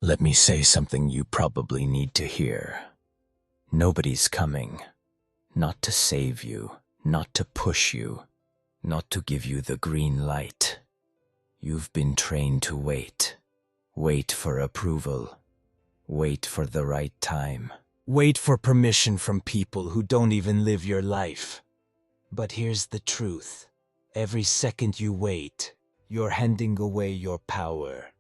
Let me say something you probably need to hear. Nobody's coming. Not to save you, not to push you, not to give you the green light. You've been trained to wait. Wait for approval. Wait for the right time. Wait for permission from people who don't even live your life. But here's the truth. Every second you wait, you're handing away your power.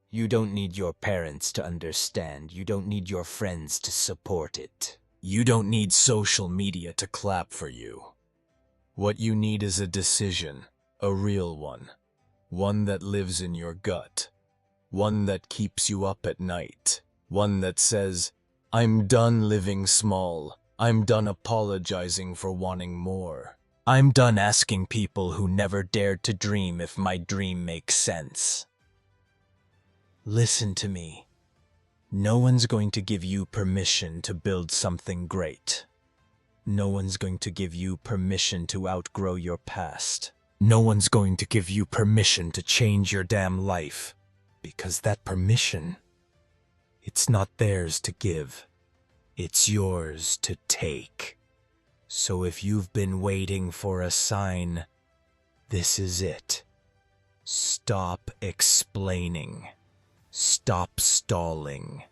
You don't need your parents to understand. You don't need your friends to support it. You don't need social media to clap for you. What you need is a decision, a real one. One that lives in your gut. One that keeps you up at night. One that says, I'm done living small. I'm done apologizing for wanting more. I'm done asking people who never dared to dream if my dream makes sense. Listen to me. No one's going to give you permission to build something great. No one's going to give you permission to outgrow your past. No one's going to give you permission to change your damn life. Because that permission, it's not theirs to give. It's yours to take. So if you've been waiting for a sign, this is it. Stop explaining. Stop stalling.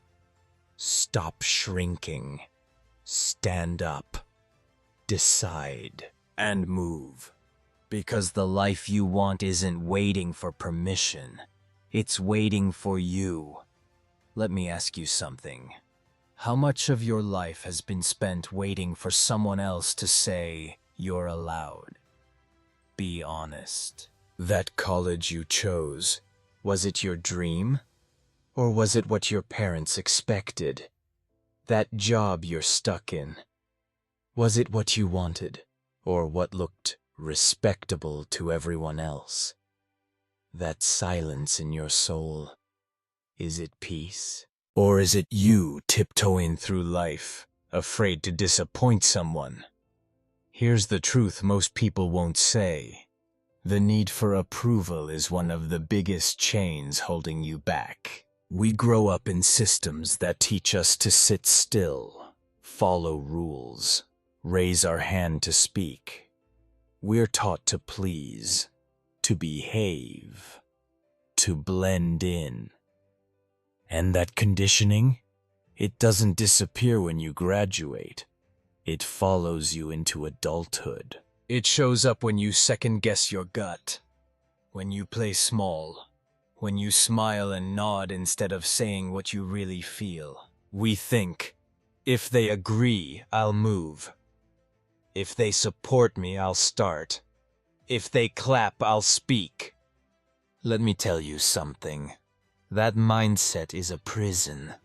Stop shrinking. Stand up. Decide. And move. Because the life you want isn't waiting for permission. It's waiting for you. Let me ask you something. How much of your life has been spent waiting for someone else to say you're allowed? Be honest. That college you chose, was it your dream? Or was it what your parents expected? That job you're stuck in, was it what you wanted? Or what looked respectable to everyone else? That silence in your soul, is it peace? Or is it you tiptoeing through life, afraid to disappoint someone? Here's the truth most people won't say. The need for approval is one of the biggest chains holding you back. We grow up in systems that teach us to sit still, follow rules, raise our hand to speak. We're taught to please, to behave, to blend in. And that conditioning, it doesn't disappear when you graduate. It follows you into adulthood. It shows up when you second-guess your gut, when you play small, when you smile and nod instead of saying what you really feel. We think, if they agree, I'll move. If they support me, I'll start. If they clap, I'll speak. Let me tell you something. That mindset is a prison,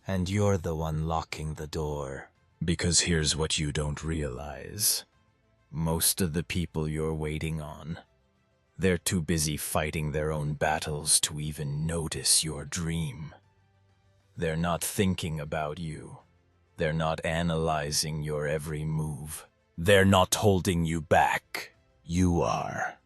and you're the one locking the door. Because here's what you don't realize. Most of the people you're waiting on, they're too busy fighting their own battles to even notice your dream. They're not thinking about you. They're not analyzing your every move. They're not holding you back. You are.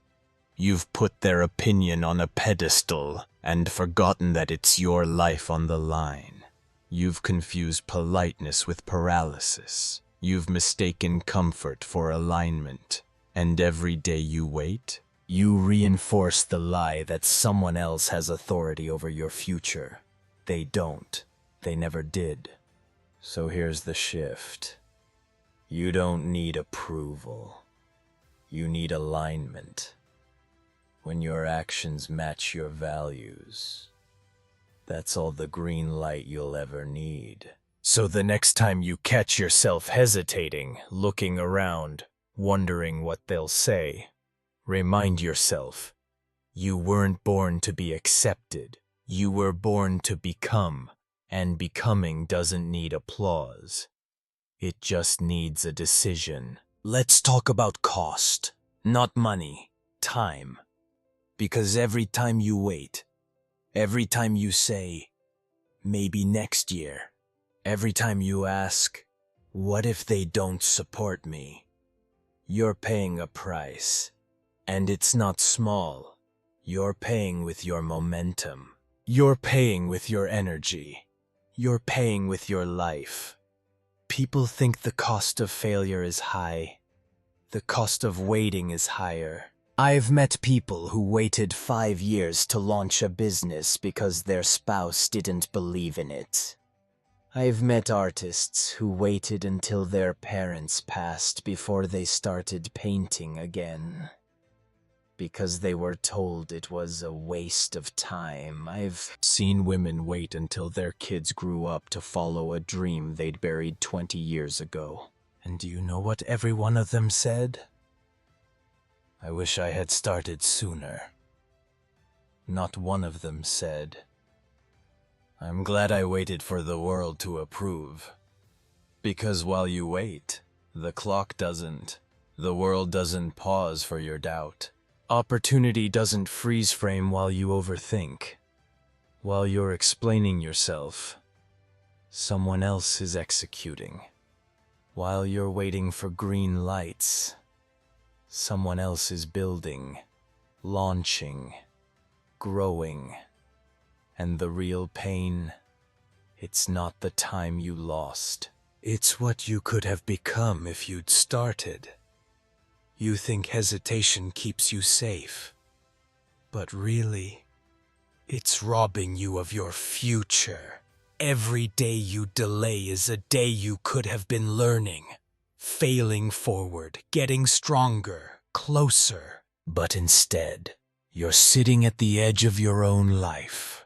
You've put their opinion on a pedestal and forgotten that it's your life on the line. You've confused politeness with paralysis. You've mistaken comfort for alignment. And every day you wait, you reinforce the lie that someone else has authority over your future. They don't. They never did. So here's the shift. You don't need approval. You need alignment. When your actions match your values, that's all the green light you'll ever need. So the next time you catch yourself hesitating, looking around, wondering what they'll say, remind yourself, you weren't born to be accepted. You were born to become, and becoming doesn't need applause. It just needs a decision. Let's talk about cost, not money, time. Because every time you wait, every time you say, maybe next year, every time you ask, what if they don't support me? You're paying a price. And it's not small. You're paying with your momentum. You're paying with your energy. You're paying with your life. People think the cost of failure is high. The cost of waiting is higher. I've met people who waited 5 years to launch a business because their spouse didn't believe in it. I've met artists who waited until their parents passed before they started painting again, because they were told it was a waste of time. I've seen women wait until their kids grew up to follow a dream they'd buried 20 years ago. And do you know what every one of them said? I wish I had started sooner. Not one of them said, I'm glad I waited for the world to approve. Because while you wait, the clock doesn't. The world doesn't pause for your doubt. Opportunity doesn't freeze frame while you overthink. While you're explaining yourself, someone else is executing. While you're waiting for green lights, someone else is building, launching, growing. And the real pain, it's not the time you lost. It's what you could have become if you'd started. You think hesitation keeps you safe, but really, it's robbing you of your future. Every day you delay is a day you could have been learning, failing forward, getting stronger, closer. But instead, you're sitting at the edge of your own life,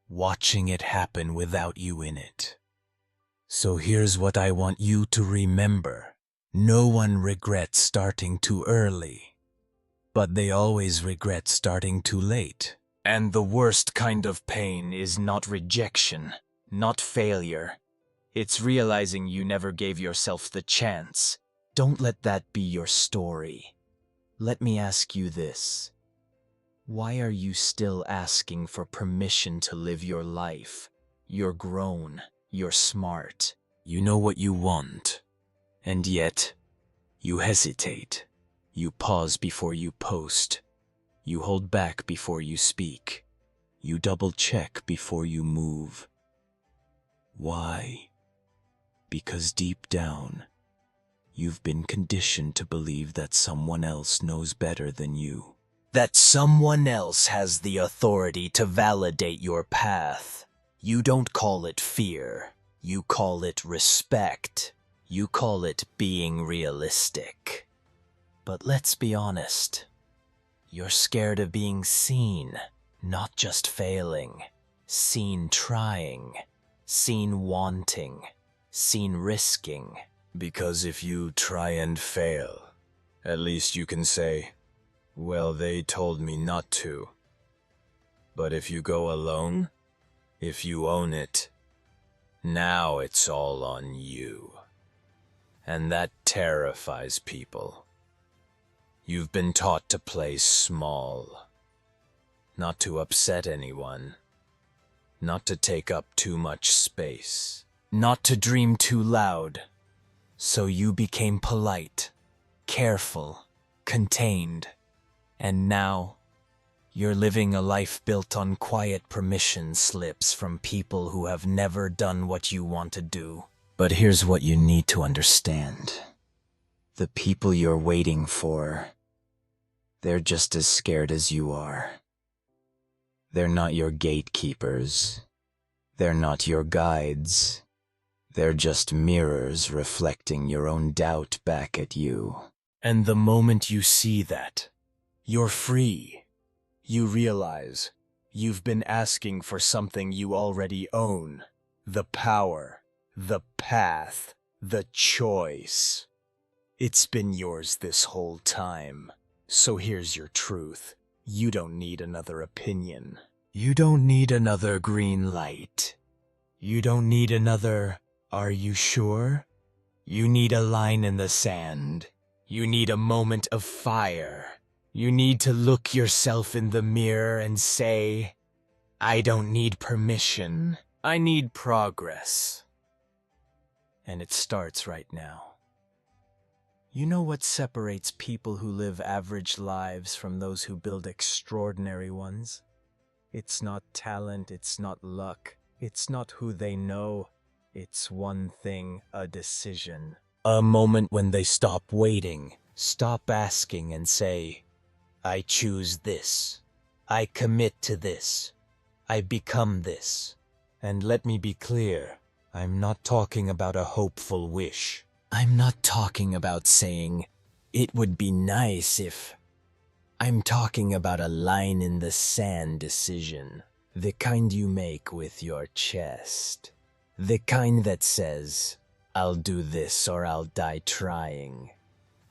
watching it happen without you in it. So here's what I want you to remember. No one regrets starting too early, but they always regret starting too late. And the worst kind of pain is not rejection, not failure. It's realizing you never gave yourself the chance. Don't let that be your story. Let me ask you this. Why are you still asking for permission to live your life? You're grown. You're smart. You know what you want. And yet, you hesitate. You pause before you post. You hold back before you speak. You double-check before you move. Why? Because deep down, you've been conditioned to believe that someone else knows better than you. That someone else has the authority to validate your path. You don't call it fear. You call it respect. You call it being realistic. But let's be honest. You're scared of being seen, not just failing. Seen trying. Seen wanting. Seen risking. Because if you try and fail, at least you can say, well, they told me not to. But if you go alone, if you own it, now it's all on you. And that terrifies people. You've been taught to play small, not to upset anyone, not to take up too much space, not to dream too loud. So you became polite, careful, contained, and now you're living a life built on quiet permission slips from people who have never done what you want to do. But here's what you need to understand. The people you're waiting for, they're just as scared as you are. They're not your gatekeepers. They're not your guides. They're just mirrors reflecting your own doubt back at you. And the moment you see that, you're free. You realize you've been asking for something you already own. The power, the path, the choice. It's been yours this whole time. So here's your truth. You don't need another opinion. You don't need another green light. You don't need another, are you sure? You need a line in the sand. You need a moment of fire. You need to look yourself in the mirror and say, I don't need permission. I need progress. And it starts right now. You know what separates people who live average lives from those who build extraordinary ones? It's not talent, it's not luck, it's not who they know. It's one thing, a decision. A moment when they stop waiting, stop asking and say, I choose this. I commit to this. I become this. And let me be clear, I'm not talking about a hopeful wish. I'm not talking about saying, it would be nice if... I'm talking about a line in the sand decision. The kind you make with your chest. The kind that says, I'll do this or I'll die trying.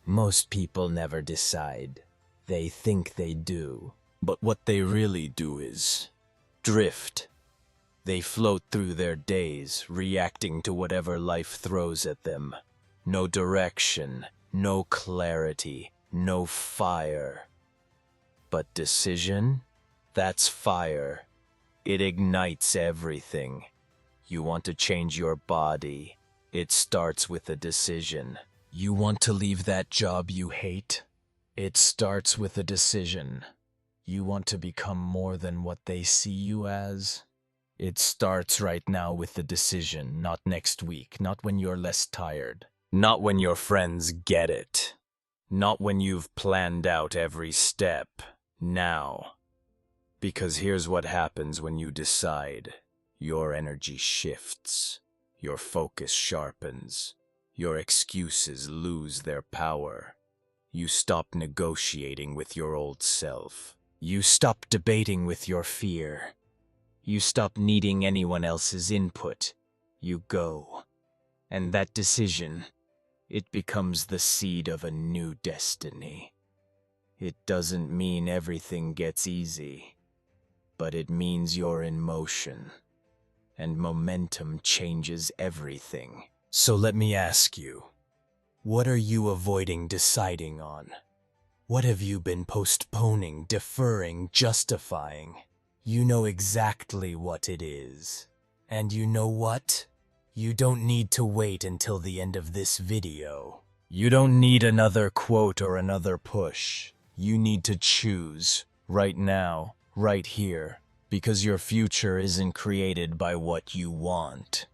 Most people never decide. They think they do. But what they really do is drift. They float through their days, reacting to whatever life throws at them. No direction, no clarity, no fire. But decision? That's fire. It ignites everything. You want to change your body. It starts with a decision. You want to leave that job you hate? It starts with a decision. You want to become more than what they see you as? It starts right now with the decision, not next week, not when you're less tired, not when your friends get it, not when you've planned out every step. Now. Because here's what happens when you decide. Your energy shifts. Your focus sharpens. Your excuses lose their power. You stop negotiating with your old self. You stop debating with your fear. You stop needing anyone else's input. You go. And that decision, it becomes the seed of a new destiny. It doesn't mean everything gets easy, but it means you're in motion, and momentum changes everything. So let me ask you, what are you avoiding deciding on? What have you been postponing, deferring, justifying? You know exactly what it is. And you know what? You don't need to wait until the end of this video. You don't need another quote or another push. You need to choose, right now, right here, because your future isn't created by what you want.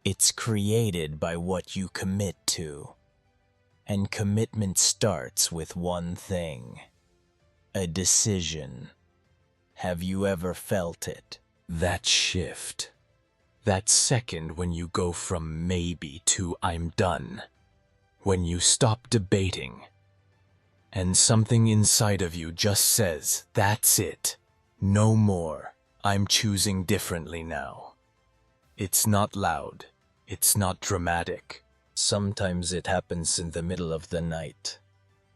It's created by what you commit to. And commitment starts with one thing. A decision. Have you ever felt it? That shift. That second when you go from maybe to I'm done. When you stop debating. And something inside of you just says, that's it. No more. I'm choosing differently now. It's not loud. It's not dramatic. Sometimes it happens in the middle of the night.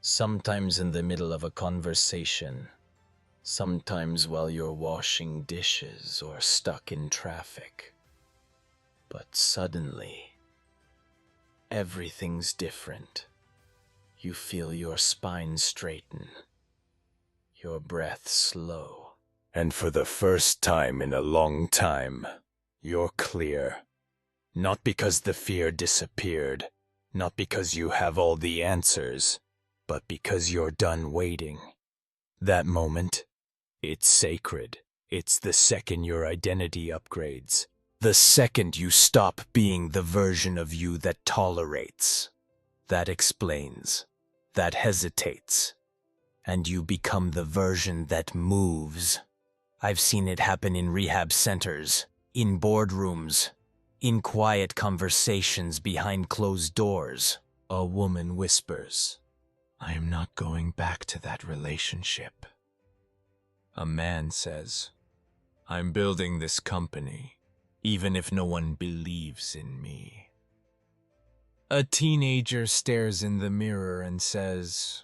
Sometimes in the middle of a conversation. Sometimes while you're washing dishes or stuck in traffic. But suddenly, everything's different. You feel your spine straighten, your breath slow. And for the first time in a long time, you're clear. Not because the fear disappeared, not because you have all the answers, but because you're done waiting. That moment, it's sacred. It's the second your identity upgrades. The second you stop being the version of you that tolerates, that explains, that hesitates, and you become the version that moves. I've seen it happen in rehab centers, in boardrooms, in quiet conversations behind closed doors. A woman whispers, I am not going back to that relationship. A man says, I'm building this company, even if no one believes in me. A teenager stares in the mirror and says,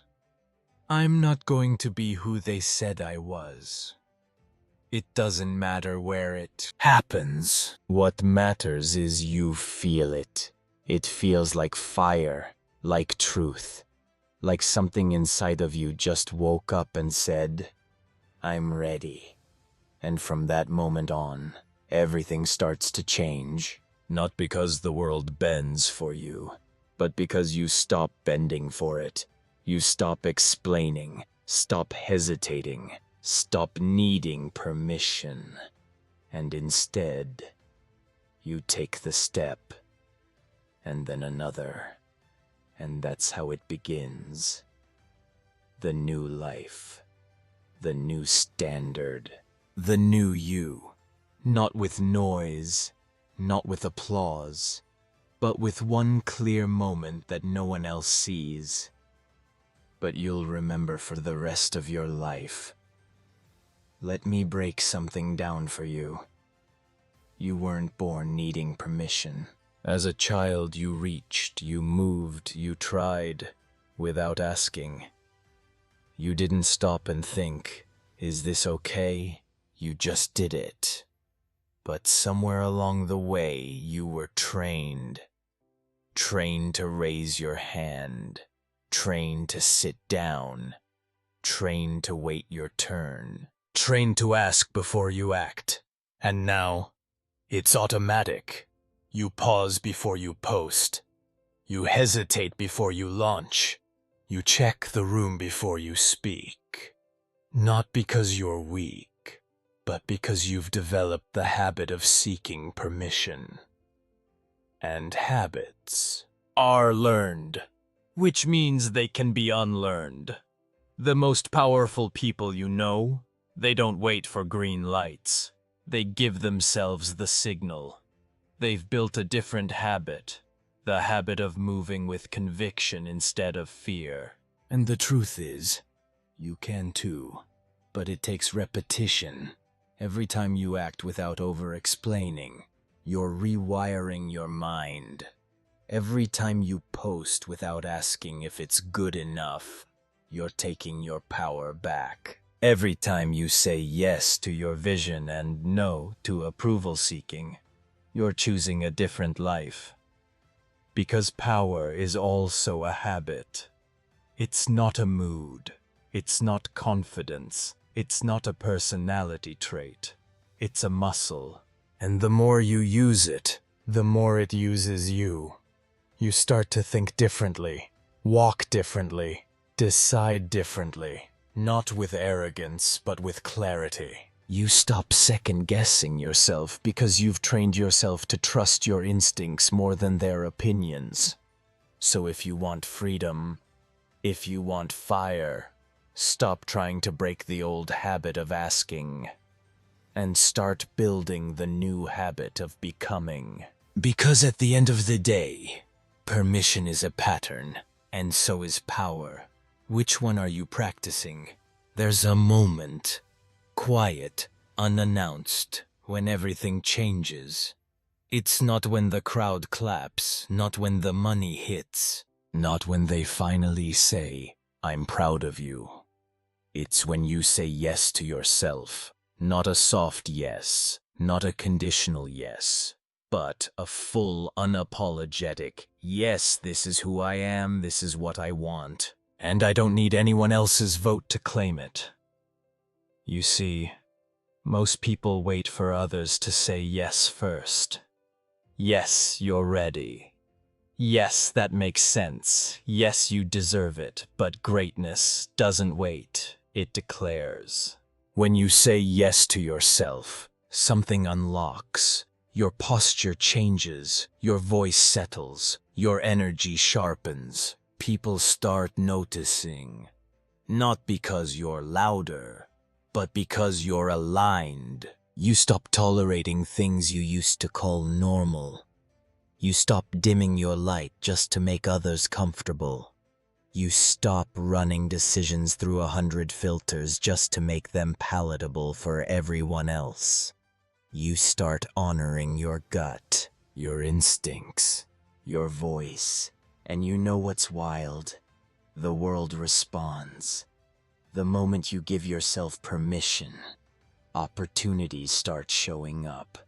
I'm not going to be who they said I was. It doesn't matter where it happens. What matters is you feel it. It feels like fire, like truth, like something inside of you just woke up and said, I'm ready. And from that moment on, everything starts to change. Not because the world bends for you, but because you stop bending for it. You stop explaining, stop hesitating, Stop needing permission, and instead, you take the step, and then another, and that's how it begins. The new life, the new standard, the new you. Not with noise, not with applause, but with one clear moment that no one else sees. But you'll remember for the rest of your life. Let me break something down for you. You weren't born needing permission. As a child, you reached, you moved, you tried, without asking. You didn't stop and think, is this okay? You just did it. But somewhere along the way, you were trained. Trained to raise your hand. Trained to sit down. Trained to wait your turn. Trained to ask before you act. And now, it's automatic. You pause before you post. You hesitate before you launch. You check the room before you speak. Not because you're weak, but because you've developed the habit of seeking permission. And habits are learned, which means they can be unlearned. The most powerful people you know, they don't wait for green lights. They give themselves the signal. They've built a different habit, the habit of moving with conviction instead of fear. And the truth is, you can too, but it takes repetition. Every time you act without over-explaining, you're rewiring your mind. Every time you post without asking if it's good enough, you're taking your power back. Every time you say yes to your vision and no to approval seeking, you're choosing a different life. Because power is also a habit. It's not a mood. It's not confidence. It's not a personality trait. It's a muscle. And the more you use it, the more it uses you. You start to think differently, walk differently, decide differently. Not with arrogance, but with clarity. You stop second-guessing yourself because you've trained yourself to trust your instincts more than their opinions. So if you want freedom, if you want fire, stop trying to break the old habit of asking, and start building the new habit of becoming. Because at the end of the day, permission is a pattern, and so is power. Which one are you practicing? There's a moment, quiet, unannounced, when everything changes. It's not when the crowd claps, not when the money hits, not when they finally say, "I'm proud of you." It's when you say yes to yourself, not a soft yes, not a conditional yes, but a full, unapologetic, yes, this is who I am, this is what I want. And I don't need anyone else's vote to claim it. You see, most people wait for others to say yes first. Yes, you're ready. Yes, that makes sense. Yes, you deserve it. But greatness doesn't wait. It declares. When you say yes to yourself, something unlocks. Your posture changes. Your voice settles. Your energy sharpens. People start noticing, not because you're louder, but because you're aligned. You stop tolerating things you used to call normal. You stop dimming your light just to make others comfortable. You stop running decisions through 100 filters just to make them palatable for everyone else. You start honoring your gut, your instincts, your voice. And you know what's wild? The world responds. The moment you give yourself permission, opportunities start showing up.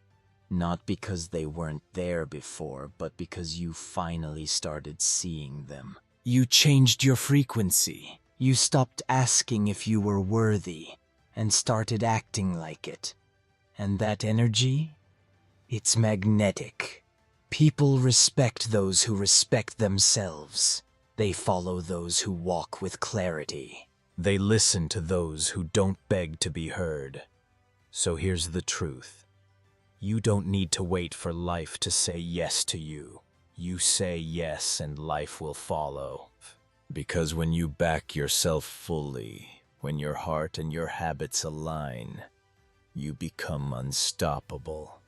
Not because they weren't there before, but because you finally started seeing them. You changed your frequency. You stopped asking if you were worthy and started acting like it. And that energy? It's magnetic. People respect those who respect themselves. They follow those who walk with clarity. They listen to those who don't beg to be heard. So here's the truth. You don't need to wait for life to say yes to you. You say yes and life will follow. Because when you back yourself fully, when your heart and your habits align, you become unstoppable.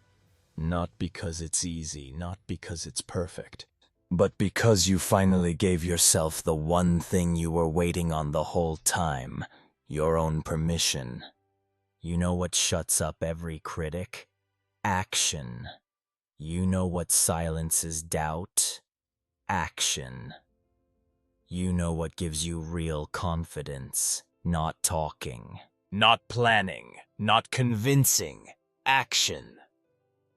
Not because it's easy, not because it's perfect, but because you finally gave yourself the one thing you were waiting on the whole time, your own permission. You know what shuts up every critic? Action. You know what silences doubt? Action. You know what gives you real confidence? Not talking, not planning, not convincing. Action.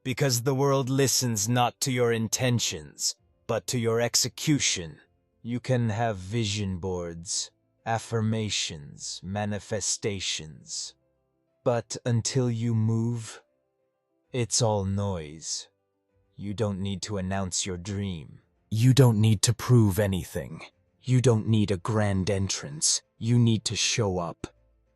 Because the world listens not to your intentions, but to your execution. You can have vision boards, affirmations, manifestations. But until you move, it's all noise. You don't need to announce your dream. You don't need to prove anything. You don't need a grand entrance. You need to show up.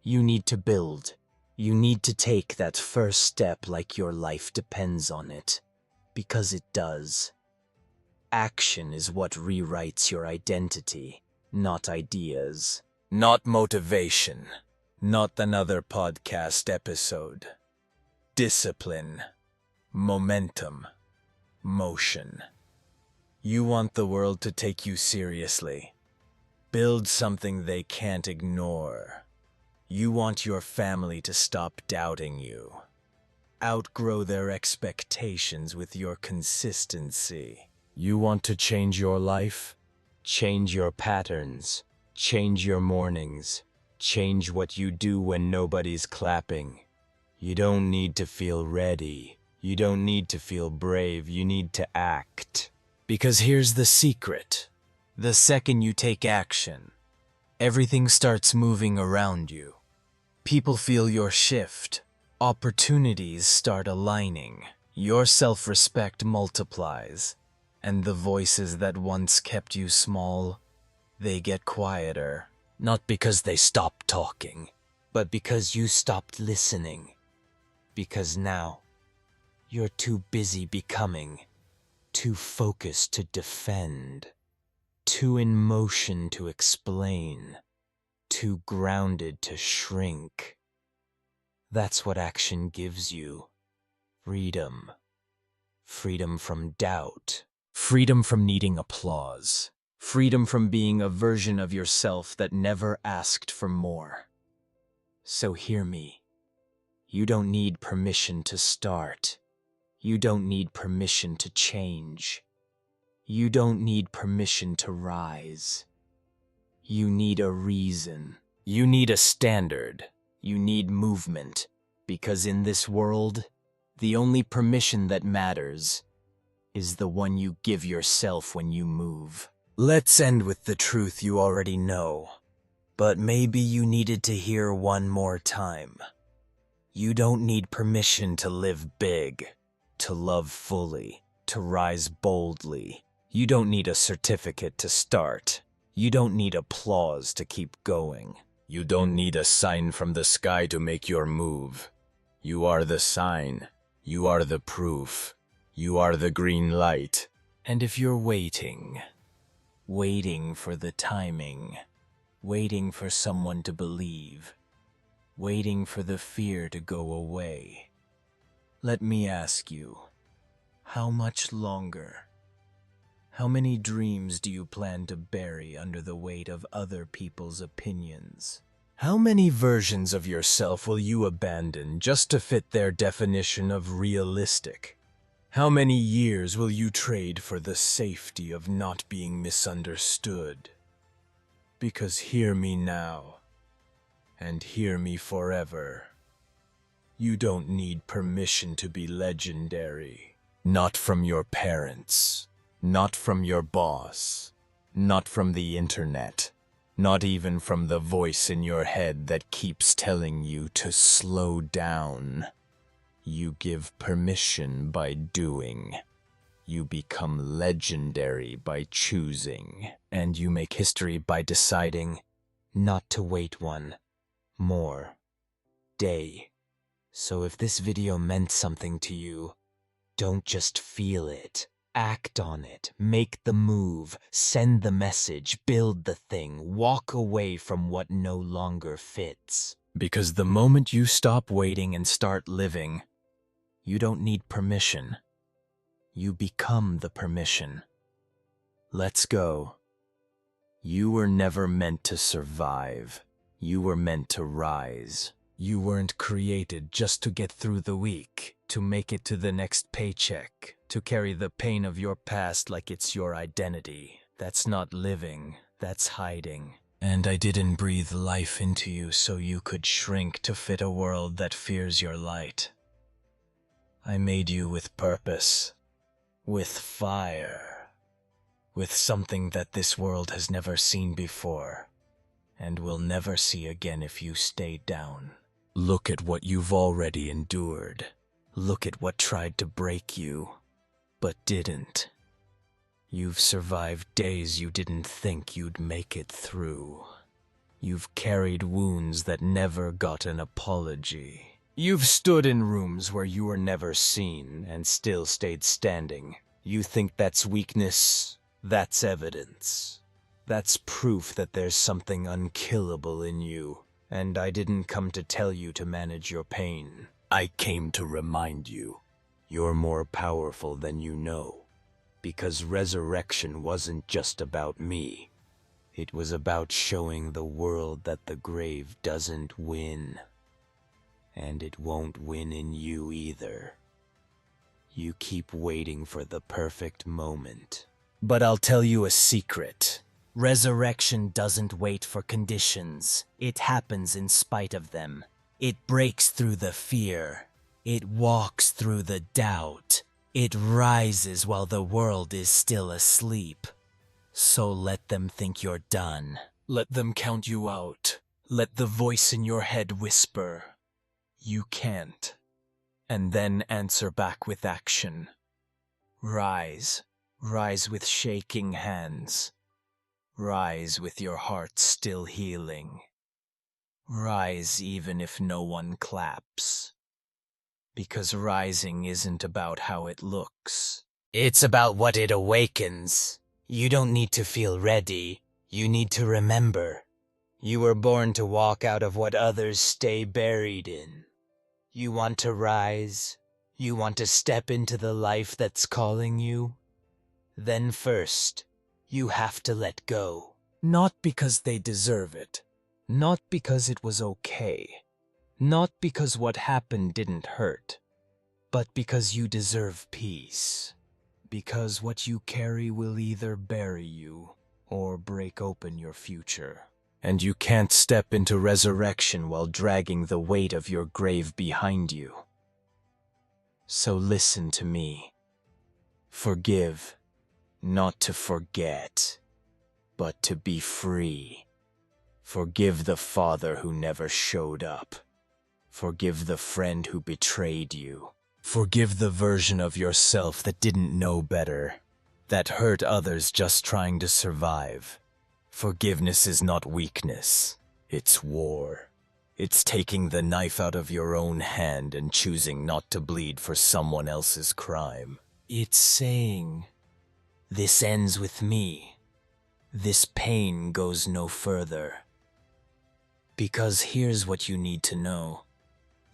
You need to build. You need to take that first step like your life depends on it. Because it does. Action is what rewrites your identity, not ideas. Not motivation. Not another podcast episode. Discipline. Momentum. Motion. You want the world to take you seriously. Build something they can't ignore. You want your family to stop doubting you. Outgrow their expectations with your consistency. You want to change your life? Change your patterns. Change your mornings. Change what you do when nobody's clapping. You don't need to feel ready. You don't need to feel brave. You need to act. Because here's the secret. The second you take action, everything starts moving around you. People feel your shift. Opportunities start aligning. Your self-respect multiplies. And the voices that once kept you small, they get quieter. Not because they stopped talking, but because you stopped listening. Because now, you're too busy becoming, too focused to defend, too in motion to explain, too grounded to shrink. That's what action gives you. Freedom. Freedom from doubt. Freedom from needing applause. Freedom from being a version of yourself that never asked for more. So hear me. You don't need permission to start. You don't need permission to change. You don't need permission to rise. You need a reason. You need a standard. You need movement. Because in this world, the only permission that matters is the one you give yourself when you move. Let's end with the truth you already know, but maybe you needed to hear one more time. You don't need permission to live big, to love fully, to rise boldly. You don't need a certificate to start. You don't need applause to keep going. You don't need a sign from the sky to make your move. You are the sign. You are the proof. You are the green light. And if you're waiting for the timing, waiting for someone to believe, waiting for the fear to go away, let me ask you, how much longer? How many dreams do you plan to bury under the weight of other people's opinions? How many versions of yourself will you abandon just to fit their definition of realistic? How many years will you trade for the safety of not being misunderstood? Because hear me now, and hear me forever. You don't need permission to be legendary. Not from your parents, not from your boss, not from the internet, not even from the voice in your head that keeps telling you to slow down. You give permission by doing. You become legendary by choosing. And you make history by deciding, not to wait one more day. So if this video meant something to you, don't just feel it. Act on it. Make the move. Send the message. Build the thing. Walk away from what no longer fits. Because the moment you stop waiting and start living, you don't need permission. You become the permission. Let's go. You were never meant to survive. You were meant to rise. You weren't created just to get through the week, to make it to the next paycheck, to carry the pain of your past like it's your identity. That's not living, that's hiding. And I didn't breathe life into you so you could shrink to fit a world that fears your light. I made you with purpose, with fire, with something that this world has never seen before, and will never see again if you stay down. Look at what you've already endured. Look at what tried to break you, but didn't. You've survived days you didn't think you'd make it through. You've carried wounds that never got an apology. You've stood in rooms where you were never seen and still stayed standing. You think that's weakness? That's evidence. That's proof that there's something unkillable in you. And I didn't come to tell you to manage your pain. I came to remind you, you're more powerful than you know. Because resurrection wasn't just about me. It was about showing the world that the grave doesn't win. And it won't win in you either. You keep waiting for the perfect moment. But I'll tell you a secret. Resurrection doesn't wait for conditions. It happens in spite of them. It breaks through the fear. It walks through the doubt. It rises while the world is still asleep. So let them think you're done. Let them count you out. Let the voice in your head whisper, "You can't." And then answer back with action. Rise. Rise with shaking hands. Rise with your heart still healing. Rise even if no one claps. Because rising isn't about how it looks. It's about what it awakens. You don't need to feel ready. You need to remember. You were born to walk out of what others stay buried in. You want to rise. You want to step into the life that's calling you. Then first, you have to let go. Not because they deserve it. Not because it was okay. Not because what happened didn't hurt. But because you deserve peace. Because what you carry will either bury you or break open your future. And you can't step into resurrection while dragging the weight of your grave behind you. So listen to me. Forgive. Not to forget, but to be free. Forgive the father who never showed up. Forgive the friend who betrayed you. Forgive the version of yourself that didn't know better, that hurt others just trying to survive. Forgiveness is not weakness, it's war. It's taking the knife out of your own hand and choosing not to bleed for someone else's crime. It's saying, this ends with me. This pain goes no further. Because here's what you need to know.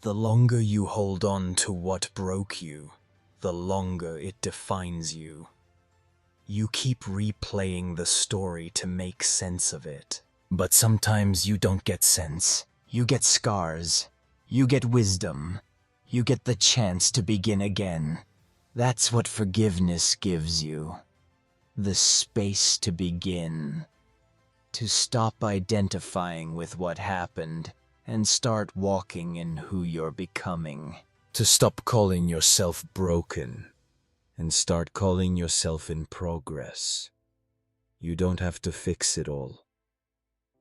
The longer you hold on to what broke you, the longer it defines you. You keep replaying the story to make sense of it. But sometimes you don't get sense. You get scars. You get wisdom. You get the chance to begin again. That's what forgiveness gives you. The space to begin. To stop identifying with what happened and start walking in who you're becoming. To stop calling yourself broken and start calling yourself in progress. You don't have to fix it all.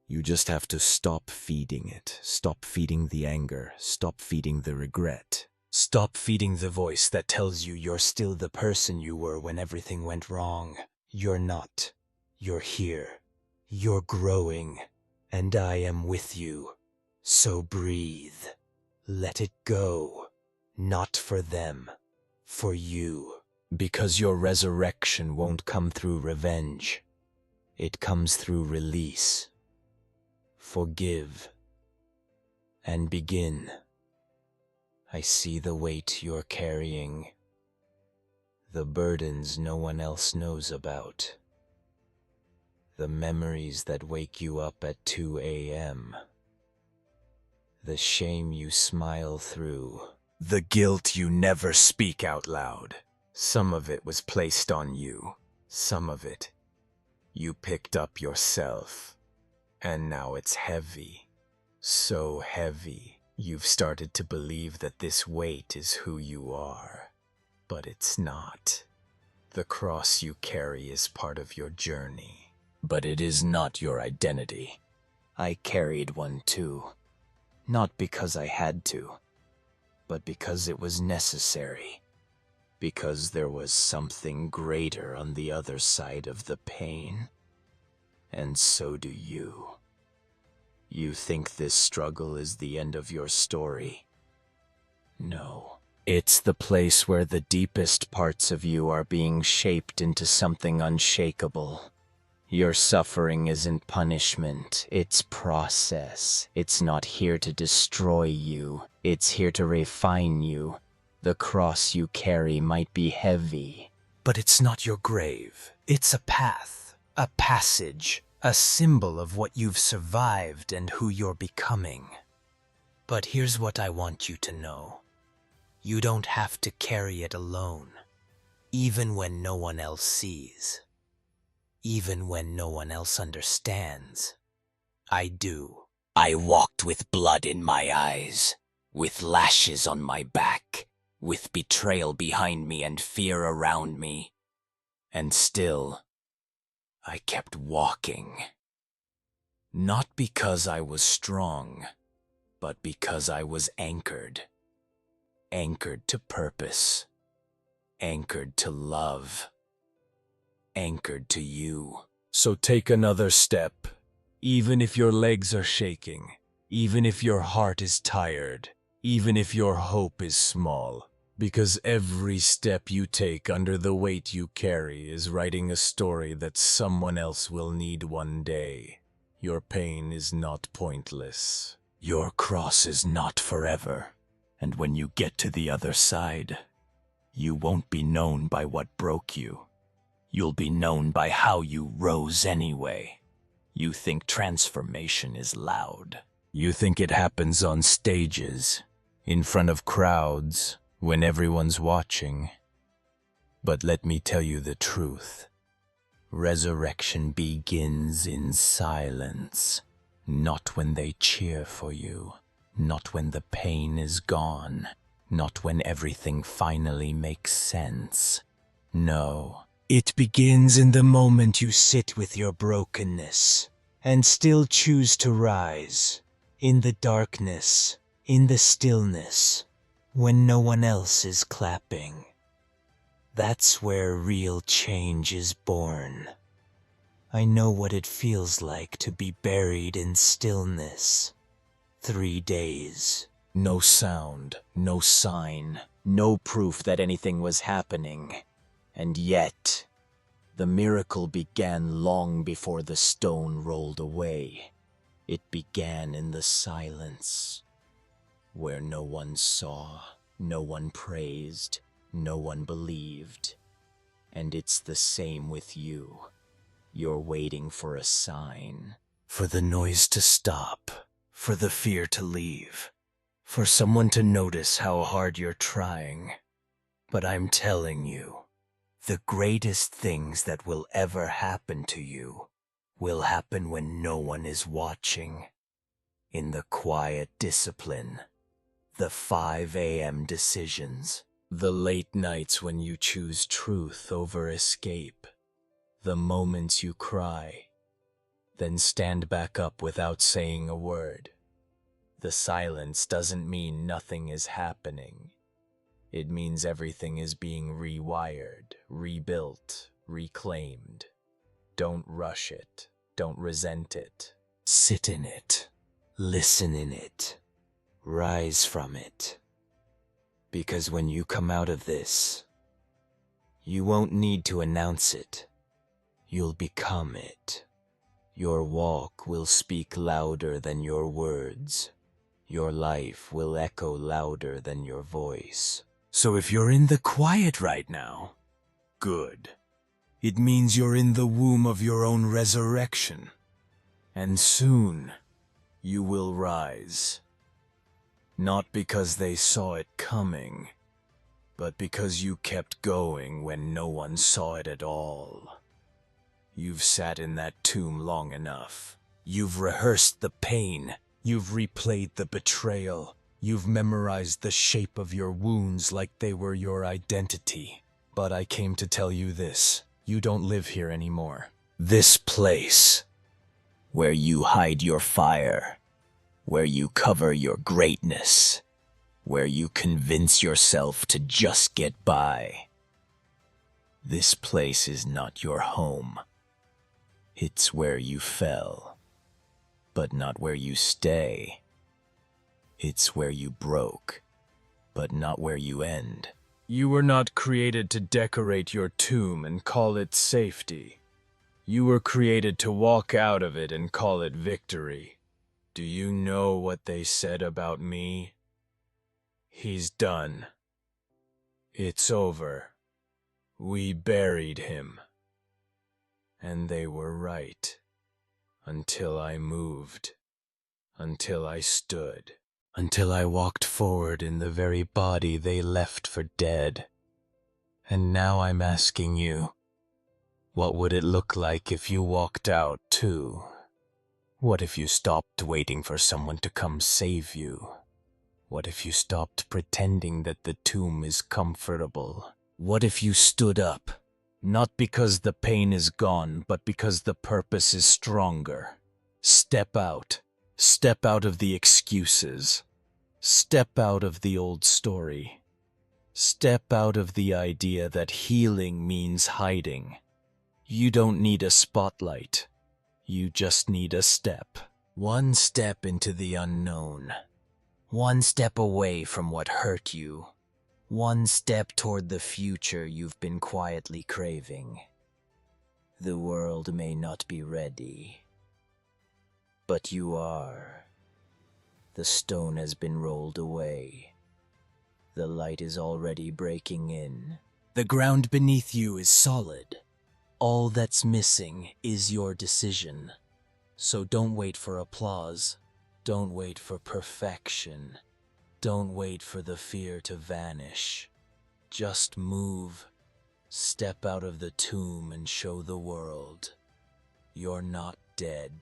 You just have to stop feeding it. Stop feeding the anger. Stop feeding the regret. Stop feeding the voice that tells you you're still the person you were when everything went wrong. You're not. You're here. You're growing. And I am with you. So breathe. Let it go. Not for them. For you. Because your resurrection won't come through revenge. It comes through release. Forgive. And begin. I see the weight you're carrying. The burdens no one else knows about. The memories that wake you up at 2 a.m. The shame you smile through. The guilt you never speak out loud. Some of it was placed on you. Some of it you picked up yourself. And now it's heavy. So heavy. You've started to believe that this weight is who you are. But it's not. The cross you carry is part of your journey. But it is not your identity. I carried one too. Not because I had to, but because it was necessary. Because there was something greater on the other side of the pain. And so do you. You think this struggle is the end of your story. No. It's the place where the deepest parts of you are being shaped into something unshakable. Your suffering isn't punishment, it's process. It's not here to destroy you, it's here to refine you. The cross you carry might be heavy, but it's not your grave. It's a path, a passage, a symbol of what you've survived and who you're becoming. But here's what I want you to know. You don't have to carry it alone, even when no one else sees. Even when no one else understands. I do. I walked with blood in my eyes, with lashes on my back, with betrayal behind me and fear around me. And still, I kept walking. Not because I was strong, but because I was anchored. Anchored to purpose. Anchored to love. Anchored to you. So take another step, even if your legs are shaking, even if your heart is tired, even if your hope is small, because every step you take under the weight you carry is writing a story that someone else will need one day. Your pain is not pointless. Your cross is not forever, and when you get to the other side, you won't be known by what broke you. You'll be known by how you rose anyway. You think transformation is loud. You think it happens on stages, in front of crowds, when everyone's watching. But let me tell you the truth. Resurrection begins in silence. Not when they cheer for you. Not when the pain is gone. Not when everything finally makes sense. No. It begins in the moment you sit with your brokenness and still choose to rise. In the darkness, in the stillness, when no one else is clapping. That's where real change is born. I know what it feels like to be buried in stillness. 3 days. No sound, no sign, no proof that anything was happening. And yet, the miracle began long before the stone rolled away. It began in the silence, where no one saw, no one praised, no one believed. And it's the same with you. You're waiting for a sign, for the noise to stop, for the fear to leave, for someone to notice how hard you're trying. But I'm telling you, the greatest things that will ever happen to you will happen when no one is watching. In the quiet discipline, the 5 a.m. decisions, the late nights when you choose truth over escape, the moments you cry, then stand back up without saying a word. The silence doesn't mean nothing is happening. It means everything is being rewired, rebuilt, reclaimed. Don't rush it. Don't resent it. Sit in it. Listen in it. Rise from it. Because when you come out of this, you won't need to announce it. You'll become it. Your walk will speak louder than your words. Your life will echo louder than your voice. So if you're in the quiet right now, good. It means you're in the womb of your own resurrection. And soon, you will rise. Not because they saw it coming, but because you kept going when no one saw it at all. You've sat in that tomb long enough. You've rehearsed the pain. You've replayed the betrayal. You've memorized the shape of your wounds like they were your identity. But I came to tell you this. You don't live here anymore. This place, where you hide your fire, where you cover your greatness, where you convince yourself to just get by. This place is not your home. It's where you fell, but not where you stay. It's where you broke, but not where you end. You were not created to decorate your tomb and call it safety. You were created to walk out of it and call it victory. Do you know what they said about me? He's done. It's over. We buried him. And they were right. Until I moved. Until I stood. Until I walked forward in the very body they left for dead. And now I'm asking you, what would it look like if you walked out too? What if you stopped waiting for someone to come save you? What if you stopped pretending that the tomb is comfortable? What if you stood up? Not because the pain is gone, but because the purpose is stronger. Step out. Step out of the excuses. Step out of the old story. Step out of the idea that healing means hiding. You don't need a spotlight. You just need a step. One step into the unknown. One step away from what hurt you. One step toward the future you've been quietly craving. The world may not be ready, but you are. The stone has been rolled away. The light is already breaking in. The ground beneath you is solid. All that's missing is your decision. So don't wait for applause. Don't wait for perfection. Don't wait for the fear to vanish. Just move. Step out of the tomb and show the world. You're not dead.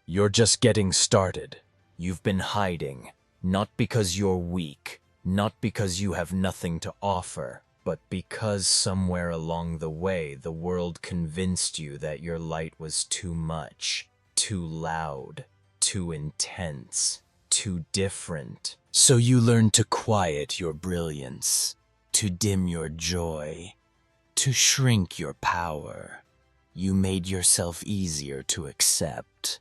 You're just getting started. You've been hiding, not because you're weak, not because you have nothing to offer, but because somewhere along the way the world convinced you that your light was too much, too loud, too intense, too different. So you learned to quiet your brilliance, to dim your joy, to shrink your power. You made yourself easier to accept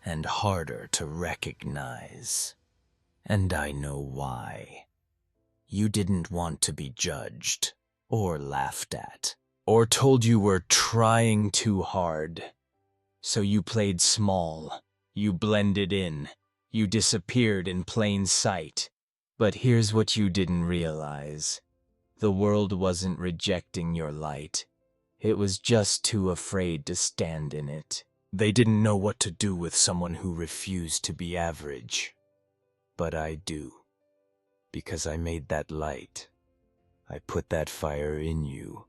and harder to recognize. And I know why. You didn't want to be judged, or laughed at, or told you were trying too hard. So you played small, you blended in, you disappeared in plain sight. But here's what you didn't realize. The world wasn't rejecting your light. It was just too afraid to stand in it. They didn't know what to do with someone who refused to be average. But I do. Because I made that light. I put that fire in you.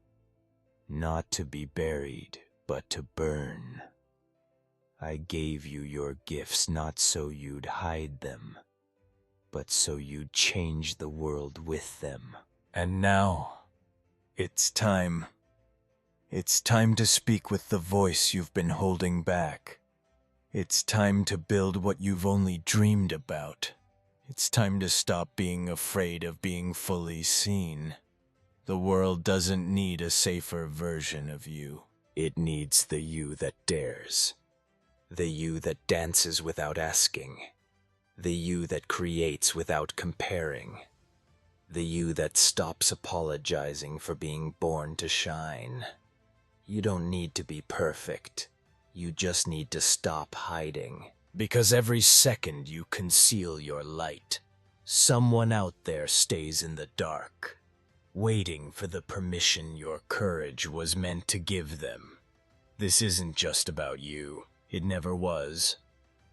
Not to be buried, but to burn. I gave you your gifts not so you'd hide them, but so you'd change the world with them. And now, it's time. It's time to speak with the voice you've been holding back. It's time to build what you've only dreamed about. It's time to stop being afraid of being fully seen. The world doesn't need a safer version of you. It needs the you that dares. The you that dances without asking. The you that creates without comparing. The you that stops apologizing for being born to shine. You don't need to be perfect. You just need to stop hiding. Because every second you conceal your light, someone out there stays in the dark, waiting for the permission your courage was meant to give them. This isn't just about you. It never was.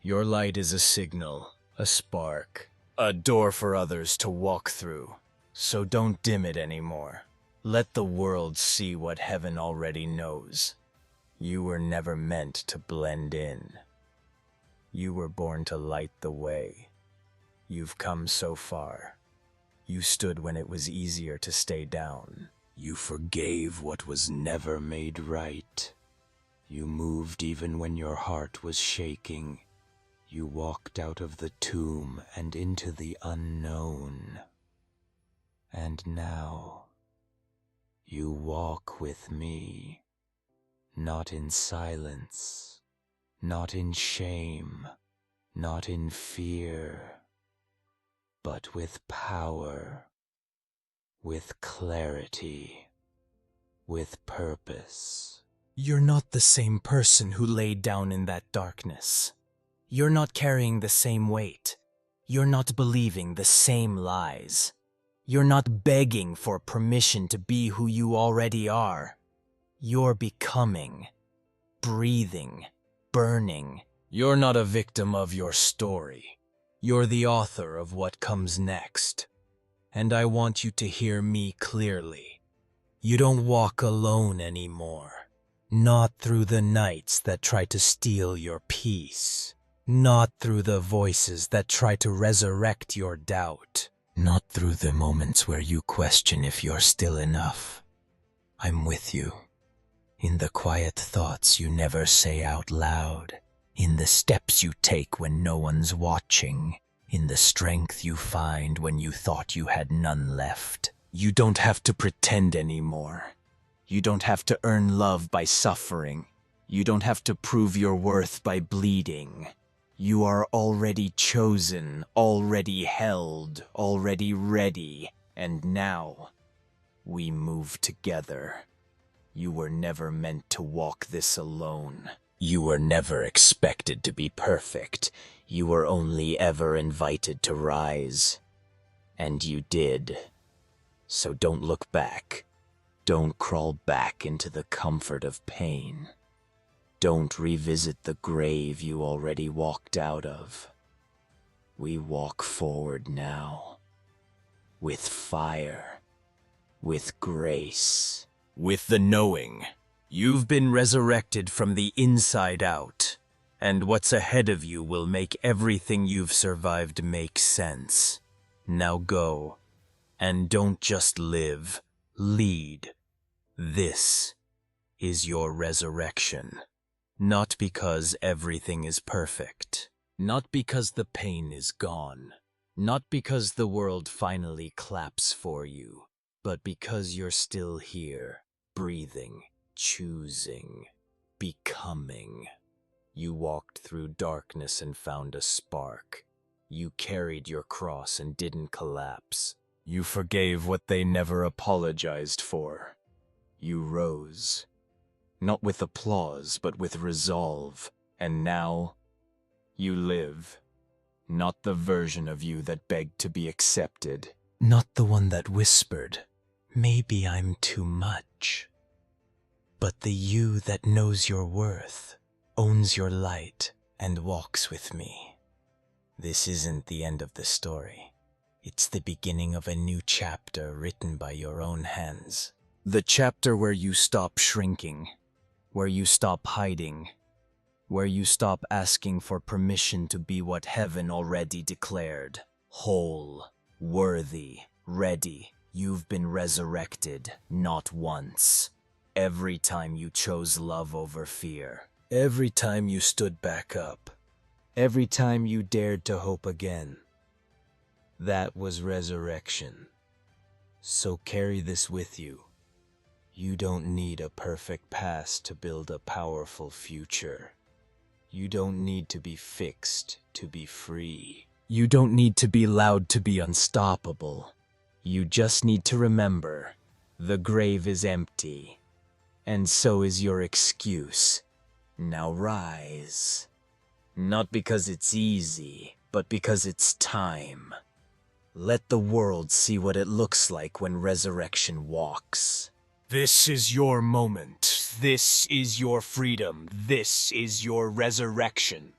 Your light is a signal, a spark, a door for others to walk through. So don't dim it anymore. Let the world see what heaven already knows. You were never meant to blend in. You were born to light the way. You've come so far. You stood when it was easier to stay down. You forgave what was never made right. You moved even when your heart was shaking. You walked out of the tomb and into the unknown. And now, you walk with me, not in silence, not in shame, not in fear, but with power, with clarity, with purpose. You're not the same person who laid down in that darkness. You're not carrying the same weight. You're not believing the same lies. You're not begging for permission to be who you already are. You're becoming, breathing, burning. You're not a victim of your story. You're the author of what comes next. And I want you to hear me clearly. You don't walk alone anymore. Not through the nights that try to steal your peace. Not through the voices that try to resurrect your doubt. Not through the moments where you question if you're still enough. I'm with you. In the quiet thoughts you never say out loud. In the steps you take when no one's watching. In the strength you find when you thought you had none left. You don't have to pretend anymore. You don't have to earn love by suffering. You don't have to prove your worth by bleeding. You are already chosen, already held, already ready, and now we move together. You were never meant to walk this alone. You were never expected to be perfect. You were only ever invited to rise. And you did. So don't look back. Don't crawl back into the comfort of pain. Don't revisit the grave you already walked out of. We walk forward now. With fire. With grace. With the knowing. You've been resurrected from the inside out. And what's ahead of you will make everything you've survived make sense. Now go. And don't just live. Lead. This is your resurrection. Not because everything is perfect. Not because the pain is gone. Not because the world finally claps for you. But because you're still here, breathing, choosing, becoming. You walked through darkness and found a spark. You carried your cross and didn't collapse. You forgave what they never apologized for. You rose. Not with applause, but with resolve. And now, you live. Not the version of you that begged to be accepted. Not the one that whispered, maybe I'm too much. But the you that knows your worth, owns your light, and walks with me. This isn't the end of the story. It's the beginning of a new chapter written by your own hands. The chapter where you stop shrinking, where you stop hiding, where you stop asking for permission to be what heaven already declared. Whole, worthy, ready. You've been resurrected, not once. Every time you chose love over fear. Every time you stood back up. Every time you dared to hope again. That was resurrection. So carry this with you. You don't need a perfect past to build a powerful future. You don't need to be fixed to be free. You don't need to be loud to be unstoppable. You just need to remember, the grave is empty, and so is your excuse. Now rise. Not because it's easy, but because it's time. Let the world see what it looks like when resurrection walks. This is your moment. This is your freedom. This is your resurrection.